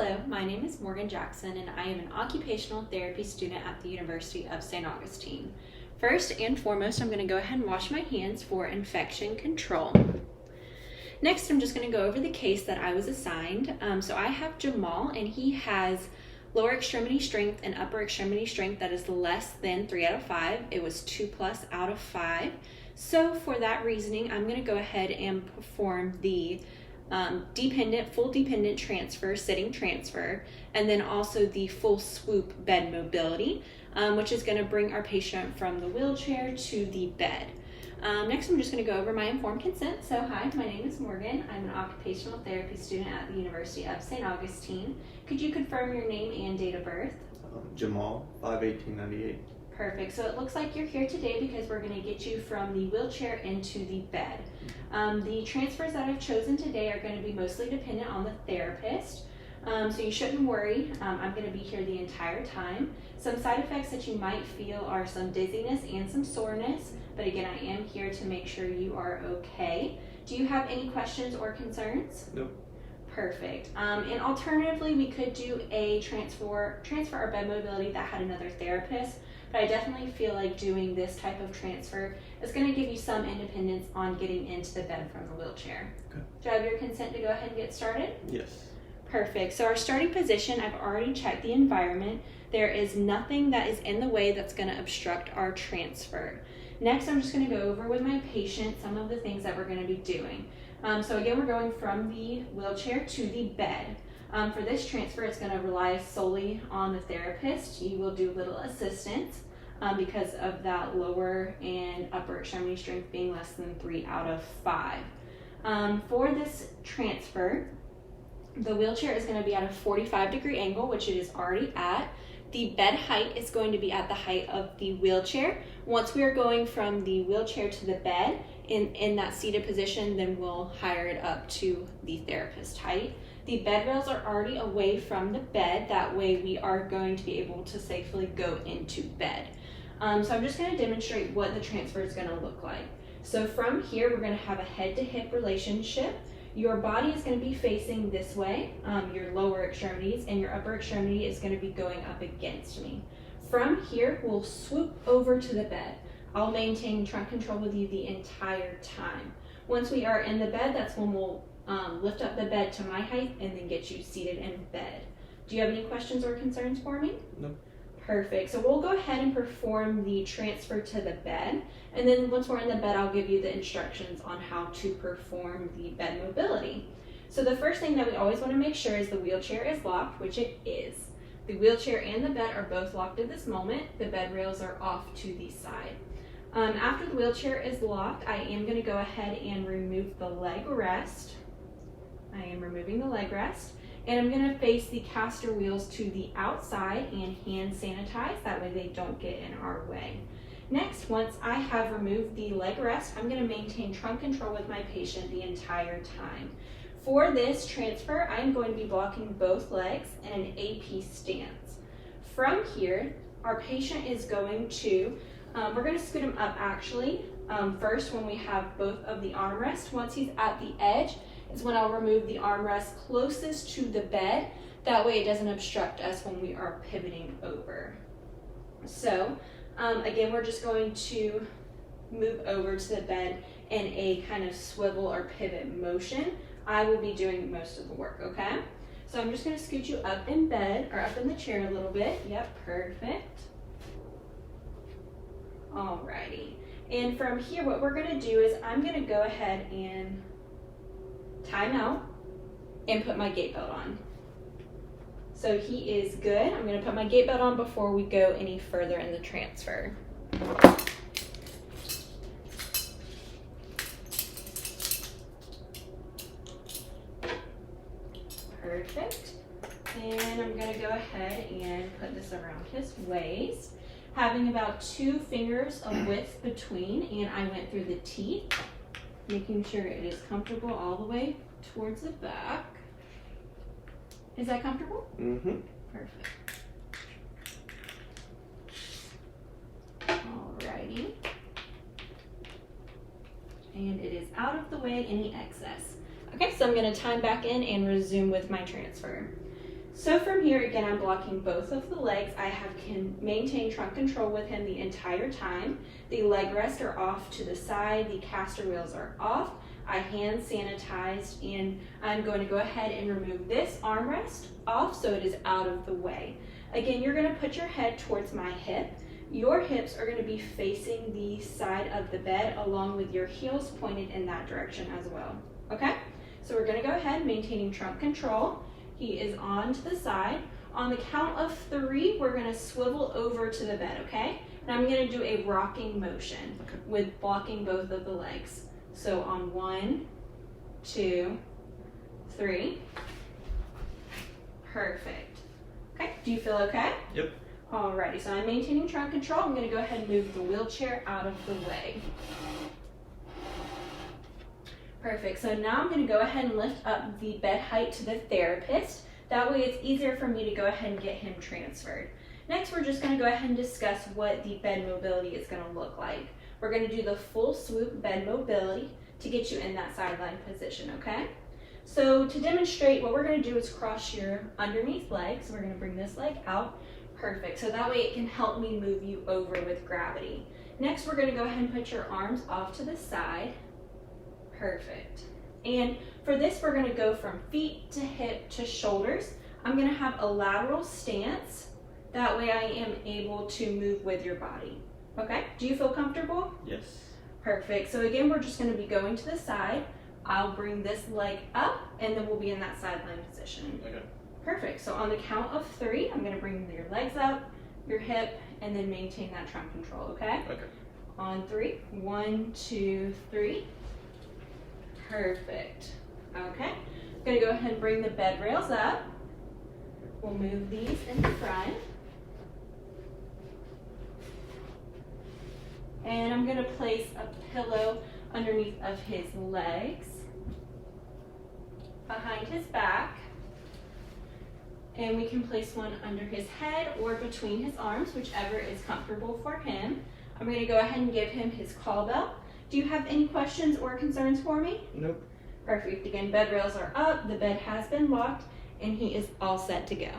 Hello, my name is Morgan Jackson and I am an occupational therapy student at the University of St. Augustine. First and foremost, I'm going to go ahead and wash my hands for infection control. Next, I'm just going to go over the case that I was assigned. So I have Jamal and he has lower extremity strength and upper extremity strength that is less than 3 out of 5. It was 2+ out of 5. So for that reasoning, I'm going to go ahead and perform the full dependent transfer, sitting transfer, and then also the full swoop bed mobility, which is going to bring our patient from the wheelchair to the bed. Next, I'm just going to go over my informed consent. So hi, my name is Morgan. I'm an occupational therapy student at the University of St. Augustine. Could you confirm your name and date of birth? Jamal, 5/18/98. Perfect. So it looks like you're here today because we're going to get you from the wheelchair into the bed. The transfers that I've chosen today are going to be mostly dependent on the therapist. So you shouldn't worry. I'm going to be here the entire time. Some side effects that you might feel are some dizziness and some soreness. But again, I am here to make sure you are okay. Do you have any questions or concerns? Nope. Perfect. And alternatively, we could do a transfer or bed mobility that had another therapist. But I definitely feel like doing this type of transfer is going to give you some independence on getting into the bed from the wheelchair. Okay. Do I have your consent to go ahead and get started? Yes. Perfect. So our starting position, I've already checked the environment. There is nothing that is in the way that's going to obstruct our transfer. Next, I'm just going to go over with my patient some of the things that we're going to be doing. So again, we're going from the wheelchair to the bed. For this transfer, it's going to rely solely on the therapist. You will do little assistance because of that lower and upper extremity strength being less than 3 out of 5. For this transfer, the wheelchair is going to be at a 45-degree angle, which it is already at. The bed height is going to be at the height of the wheelchair. Once we are going from the wheelchair to the bed in that seated position, then we'll higher it up to the therapist height. The bed rails are already away from the bed. That way we are going to be able to safely go into bed. So I'm just going to demonstrate what the transfer is going to look like. So from here, we're going to have a head-to-hip relationship. Your body is going to be facing this way, your lower extremities, and your upper extremity is going to be going up against me. From here, we'll swoop over to the bed. I'll maintain trunk control with you the entire time. Once we are in the bed, that's when we'll lift up the bed to my height and then get you seated in bed. Do you have any questions or concerns for me? Nope. Perfect. So we'll go ahead and perform the transfer to the bed. And then once we're in the bed, I'll give you the instructions on how to perform the bed mobility. So the first thing that we always want to make sure is the wheelchair is locked, which it is. The wheelchair and the bed are both locked at this moment. The bed rails are off to the side. After the wheelchair is locked, I am going to go ahead and remove the leg rest. I am removing the leg rest. And I'm going to face the caster wheels to the outside and hand sanitize. That way they don't get in our way. Next, once I have removed the leg rest, I'm going to maintain trunk control with my patient the entire time. For this transfer, I am going to be blocking both legs in an AP stance. From here, our patient is going to, we're going to scoot him up actually. First, when we have both of the armrests, once he's at the edge, is when I'll remove the armrest closest to the bed. That way it doesn't obstruct us when we are pivoting over. So again, we're just going to move over to the bed in a kind of swivel or pivot motion. I will be doing most of the work, okay? So I'm just going to scoot you up in bed or up in the chair a little bit. Yep, perfect. Alrighty. And from here, what we're going to do is I'm going to go ahead and time out and put my gait belt on. So he is good. I'm going to put my gait belt on before we go any further in the transfer. Perfect. And I'm going to go ahead and put this around his waist, having about 2 fingers of width between, and I went through the teeth, making sure it is comfortable all the way towards the back. Is that comfortable? Mm-hmm. Perfect. Alrighty. And it is out of the way, any excess. Okay, so I'm going to time back in and resume with my transfer. So from here, again, I'm blocking both of the legs. I can maintain trunk control with him the entire time. The leg rests are off to the side. The caster wheels are off. I hand sanitized, and I'm going to go ahead and remove this armrest off so it is out of the way. Again, you're going to put your head towards my hip. Your hips are going to be facing the side of the bed along with your heels pointed in that direction as well. Okay? So we're going to go ahead, maintaining trunk control. He is on to the side. On the count of 3, we're going to swivel over to the bed, okay? And I'm going to do a rocking motion with blocking both of the legs. So on 1, 2, 3. Perfect. Okay, do you feel okay? Yep. Alrighty, so I'm maintaining trunk control. I'm going to go ahead and move the wheelchair out of the way. Perfect, so now I'm going to go ahead and lift up the bed height to the therapist. That way it's easier for me to go ahead and get him transferred. Next, we're just going to go ahead and discuss what the bed mobility is going to look like. We're going to do the full swoop bed mobility to get you in that sideline position, okay? So to demonstrate, what we're going to do is cross your underneath leg. So we're going to bring this leg out. Perfect. So that way it can help me move you over with gravity. Next, we're going to go ahead and put your arms off to the side. Perfect. And for this, we're going to go from feet to hip to shoulders. I'm going to have a lateral stance. That way I am able to move with your body. Okay, do you feel comfortable? Yes. Perfect. So again, we're just going to be going to the side. I'll bring this leg up, and then we'll be in that sideline position. Okay. Perfect. So on the count of 3, I'm going to bring your legs up, your hip, and then maintain that trunk control, okay? Okay. On 3, 1, 2, 3. Perfect. Okay. I'm going to go ahead and bring the bed rails up. We'll move these in the front. And I'm going to place a pillow underneath of his legs, behind his back, and we can place one under his head or between his arms, whichever is comfortable for him. I'm going to go ahead and give him his call bell. Do you have any questions or concerns for me? Nope. Perfect. Again, bed rails are up, the bed has been locked, and he is all set to go.